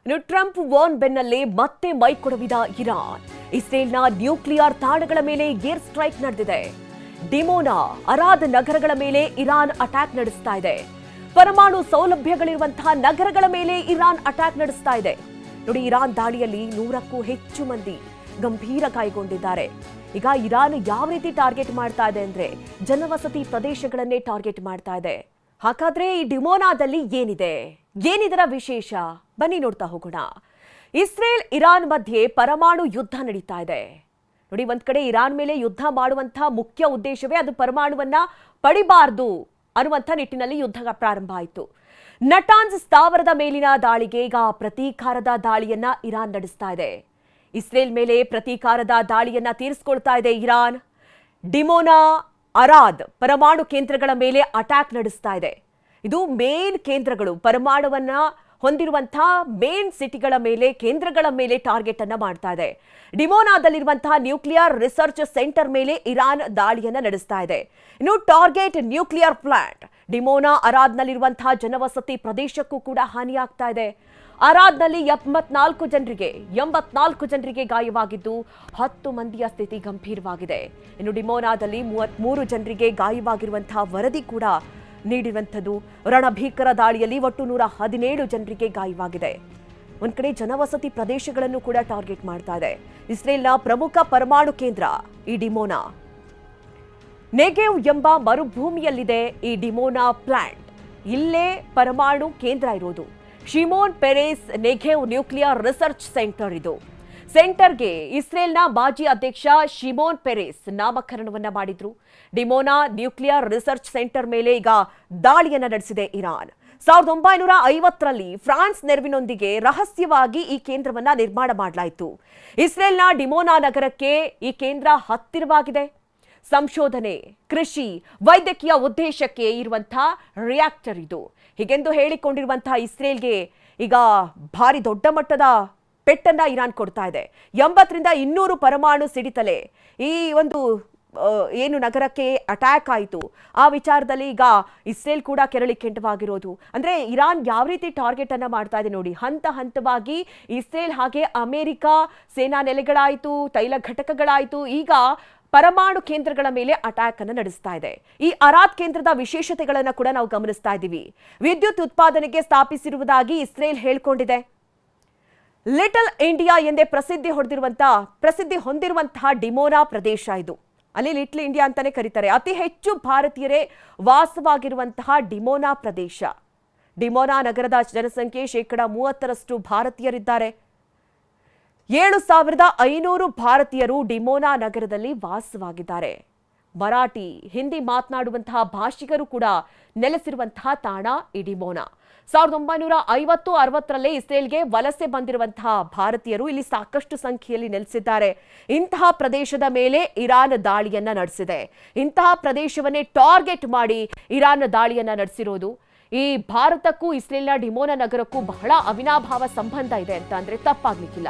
ಇನ್ನು Trump warn ಬೆನ್ನಲ್ಲೇ ಮತ್ತೆ ಮೈ ಕೊಡವಿದ ಇರಾನ್. ಇಸ್ರೇಲ್ನ ನ್ಯೂಕ್ಲಿಯರ್ ತಾಣಗಳ ಮೇಲೆ ಏರ್ ಸ್ಟ್ರೈಕ್ ನಡೆದಿದೆ. ಡಿಮೋನಾ, ಅರಾದ್ ನಗರಗಳ ಮೇಲೆ ಇರಾನ್ ಅಟ್ಯಾಕ್ ನಡೆಸ್ತಾ ಇದೆ. ಪರಮಾಣು ಸೌಲಭ್ಯಗಳಿರುವಂತಹ ನಗರಗಳ ಮೇಲೆ ಇರಾನ್ ಅಟ್ಯಾಕ್ ನಡೆಸ್ತಾ ಇದೆ. ನೋಡಿ, ಇರಾನ್ ದಾಳಿಯಲ್ಲಿ 100ಕ್ಕೂ ಹೆಚ್ಚು ಮಂದಿ ಗಂಭೀರ ಗಾಯಗೊಂಡಿದ್ದಾರೆ. ಈಗ ಇರಾನ್ ಯಾವ ರೀತಿ ಟಾರ್ಗೆಟ್ ಮಾಡ್ತಾ ಇದೆ ಅಂದ್ರೆ ಜನವಸತಿ ಪ್ರದೇಶಗಳನ್ನೇ ಟಾರ್ಗೆಟ್ ಮಾಡ್ತಾ ಇದೆ. ಹಾಗಾದ್ರೆ ಈ ಡಿಮೋನಾದಲ್ಲಿ ಏನಿದರ ವಿಶೇಷ? ಬನ್ನಿ ನೋಡ್ತಾ ಹೋಗೋಣ. ಇಸ್ರೇಲ್ ಇರಾನ್ ಮಧ್ಯೆ ಪರಮಾಣು ಯುದ್ಧ ನಡೀತಾ ಇದೆ. ನೋಡಿ, ಒಂದ್ ಕಡೆ ಇರಾನ್ ಮೇಲೆ ಯುದ್ಧ ಮಾಡುವಂತಹ ಮುಖ್ಯ ಉದ್ದೇಶವೇ ಅದು ಪರಮಾಣುವನ್ನ ಪಡಿಬಾರ್ದು ಅನ್ನುವಂಥ ನಿಟ್ಟಿನಲ್ಲಿ ಯುದ್ಧ ಪ್ರಾರಂಭ ಆಯಿತು. ನಟಾನ್ಸ್ ಸ್ಥಾವರದ ಮೇಲಿನ ದಾಳಿಗೆ ಈಗ ಪ್ರತೀಕಾರದ ದಾಳಿಯನ್ನ ಇರಾನ್ ನಡೆಸ್ತಾ ಇದೆ. ಇಸ್ರೇಲ್ ಮೇಲೆ ಪ್ರತೀಕಾರದ ದಾಳಿಯನ್ನ ತೀರಿಸಿಕೊಳ್ತಾ ಇದೆ ಇರಾನ್. ಡಿಮೋನಾ, ಅರಾದ್ ಪರಮಾಣು ಕೇಂದ್ರಗಳ ಮೇಲೆ ಅಟ್ಯಾಕ್ ನಡೆಸ್ತಾ ಇದೆ. ಇದು ಮೇನ್ ಕೇಂದ್ರಗಳು, ಪರಮಾಣುವನ್ನ ಹೊಂದಿರುವಂತಹ ಮೇನ್ ಸಿಟಿಗಳ ಮೇಲೆ, ಕೇಂದ್ರಗಳ ಮೇಲೆ ಟಾರ್ಗೆಟ್ ಅನ್ನ ಮಾಡ್ತಾ ಇದೆ. ಡಿಮೋನಾದಲ್ಲಿರುವಂತಹ ನ್ಯೂಕ್ಲಿಯರ್ ರಿಸರ್ಚ್ ಸೆಂಟರ್ ಮೇಲೆ ಇರಾನ್ ದಾಳಿಯನ್ನ ನಡೆಸ್ತಾ ಇದೆ. ಇನ್ನು ಟಾರ್ಗೆಟ್ ನ್ಯೂಕ್ಲಿಯರ್ ಪ್ಲಾಂಟ್. ಡಿಮೋನಾ, ಅರಾದ್ನಲ್ಲಿರುವಂತಹ ಜನವಸತಿ ಪ್ರದೇಶಕ್ಕೂ ಕೂಡ ಹಾನಿಯಾಗ್ತಾ ಇದೆ. ಅರಾದ್ನಲ್ಲಿ 84 ಜನರಿಗೆ ಗಾಯವಾಗಿದ್ದು 10 ಮಂದಿಯ ಸ್ಥಿತಿ ಗಂಭೀರವಾಗಿದೆ. ಇನ್ನು ಡಿಮೋನಾದಲ್ಲಿ 33 ಜನರಿಗೆ ಗಾಯವಾಗಿರುವಂತಹ ವರದಿ ಕೂಡ ನೀಡಿರುವಂಥದ್ದು. ರಣಭೀಕರ ದಾಳಿಯಲ್ಲಿ ಒಟ್ಟು 117 ಜನರಿಗೆ ಗಾಯವಾಗಿದೆ. ಒಂದ್ ಕಡೆ ಜನವಸತಿ ಪ್ರದೇಶಗಳನ್ನು ಕೂಡ ಟಾರ್ಗೆಟ್ ಮಾಡ್ತಾ ಇದೆ. ಇಸ್ರೇಲ್ನ ಪ್ರಮುಖ ಪರಮಾಣು ಕೇಂದ್ರ ಈ ಡಿಮೋನಾ. ನೆಗೆವ್ ಎಂಬ ಮರುಭೂಮಿಯಲ್ಲಿದೆ ಈ ಡಿಮೋನಾ ಪ್ಲಾಂಟ್. ಇಲ್ಲೇ ಪರಮಾಣು ಕೇಂದ್ರ ಇರೋದು. Shimon Peres Negev nuclear research centre ಇದು. ಸೆಂಟರ್ಗೆ ಇಸ್ರೇಲ್ನ ಮಾಜಿ ಅಧ್ಯಕ್ಷ ಶಿಮೋನ್ ಪೆರೇಸ್ ನಾಮಕರಣವನ್ನ ಮಾಡಿದ್ರು. ಡಿಮೋನಾ ನ್ಯೂಕ್ಲಿಯರ್ ರಿಸರ್ಚ್ ಸೆಂಟರ್ ಮೇಲೆ ಈಗ ದಾಳಿಯನ್ನ ನಡೆಸಿದೆ ಇರಾನ್. 1950ರಲ್ಲಿ ಫ್ರಾನ್ಸ್ ನೆರವಿನೊಂದಿಗೆ ರಹಸ್ಯವಾಗಿ ಈ ಕೇಂದ್ರವನ್ನ ನಿರ್ಮಾಣ ಮಾಡಲಾಯಿತು. ಇಸ್ರೇಲ್ನ ಡಿಮೋನಾ ನಗರಕ್ಕೆ ಈ ಕೇಂದ್ರ ಹತ್ತಿರವಾಗಿದೆ. ಸಂಶೋಧನೆ, ಕೃಷಿ, ವೈದ್ಯಕೀಯ ಉದ್ದೇಶಕ್ಕೆ ಇರುವಂತಹ ರಿಯಾಕ್ಟರ್ ಇದು. ಹೀಗೆಂದು ಹೇಳಿಕೊಂಡಿರುವಂತಹ ಇಸ್ರೇಲ್ಗೆ ಈಗ ಭಾರಿ ದೊಡ್ಡ ಮಟ್ಟದ ಪೆಟ್ಟನ್ನ ಇರಾನ್ ಕೊಡ್ತಾ ಇದೆ. 80ರಿಂದ 200 ಪರಮಾಣು ಸಿಡಿತಲೆ ಈ ಒಂದು ಏನು ನಗರಕ್ಕೆ ಅಟ್ಯಾಕ್ ಆಯಿತು ಆ ವಿಚಾರದಲ್ಲಿ ಈಗ ಇಸ್ರೇಲ್ ಕೂಡ ಕೆರಳಿ ಕೆಂಡವಾಗಿರೋದು. ಅಂದ್ರೆ ಇರಾನ್ ಯಾವ ರೀತಿ ಟಾರ್ಗೆಟ್ ಅನ್ನ ಮಾಡ್ತಾ ಇದೆ ನೋಡಿ. ಹಂತ ಹಂತವಾಗಿ ಇಸ್ರೇಲ್ ಹಾಗೆ ಅಮೆರಿಕ ಸೇನಾ ನೆಲೆಗಳಾಯಿತು, ತೈಲ ಘಟಕಗಳಾಯಿತು, ಈಗ ಪರಮಾಣು ಕೇಂದ್ರಗಳ ಮೇಲೆ ಅಟ್ಯಾಕ್ ಅನ್ನು ನಡೆಸ್ತಾ ಇದೆ. ಈ ಅರಾದ್ ಕೇಂದ್ರದ ವಿಶೇಷತೆಗಳನ್ನ ಕೂಡ ನಾವು ಗಮನಿಸ್ತಾ ಇದ್ದೀವಿ. ವಿದ್ಯುತ್ ಉತ್ಪಾದನೆಗೆ ಸ್ಥಾಪಿಸಿರುವುದಾಗಿ ಇಸ್ರೇಲ್ ಹೇಳ್ಕೊಂಡಿದೆ. ಲಿಟಲ್ ಇಂಡಿಯಾ ಎಂದೇ ಪ್ರಸಿದ್ಧಿ ಹೊಂದಿರುವಂತಹ ಡಿಮೋನಾ ಪ್ರದೇಶ ಇದು. ಅಲ್ಲಿ ಲಿಟಲ್ ಇಂಡಿಯಾ ಅಂತಾನೆ ಕರೀತಾರೆ. ಅತಿ ಹೆಚ್ಚು ಭಾರತೀಯರೇ ವಾಸವಾಗಿರುವಂತಹ ಡಿಮೋನಾ ಪ್ರದೇಶ. ಡಿಮೋನಾ ನಗರದ ಜನಸಂಖ್ಯೆ 30% ಭಾರತೀಯರಿದ್ದಾರೆ. 7500 ಭಾರತೀಯರು ಡಿಮೋನಾ ನಗರದಲ್ಲಿ ವಾಸವಾಗಿದ್ದಾರೆ. ಮರಾಠಿ, ಹಿಂದಿ ಮಾತನಾಡುವಂತಹ ಭಾಷಿಗರು ಕೂಡ ನೆಲೆಸಿರುವಂತಹ ತಾಣ ಈ ಡಿಮೋನಾ. 1950-60ರಲ್ಲೇ ಇಸ್ರೇಲ್ಗೆ ವಲಸೆ ಬಂದಿರುವಂತಹ ಭಾರತೀಯರು ಇಲ್ಲಿ ಸಾಕಷ್ಟು ಸಂಖ್ಯೆಯಲ್ಲಿ ನೆಲೆಸಿದ್ದಾರೆ. ಇಂತಹ ಪ್ರದೇಶದ ಮೇಲೆ ಇರಾನ್ ದಾಳಿಯನ್ನ ನಡೆಸಿದೆ. ಇಂತಹ ಪ್ರದೇಶವನ್ನೇ ಟಾರ್ಗೆಟ್ ಮಾಡಿ ಇರಾನ್ ದಾಳಿಯನ್ನ ನಡೆಸಿರೋದು. ಈ ಭಾರತಕ್ಕೂ ಇಸ್ರೇಲ್ನ ಡಿಮೋನಾ ನಗರಕ್ಕೂ ಬಹಳ ಅವಿನಾಭಾವ ಸಂಬಂಧ ಇದೆ ಅಂತ ಅಂದ್ರೆ ತಪ್ಪಾಗ್ಲಿಕ್ಕಿಲ್ಲ.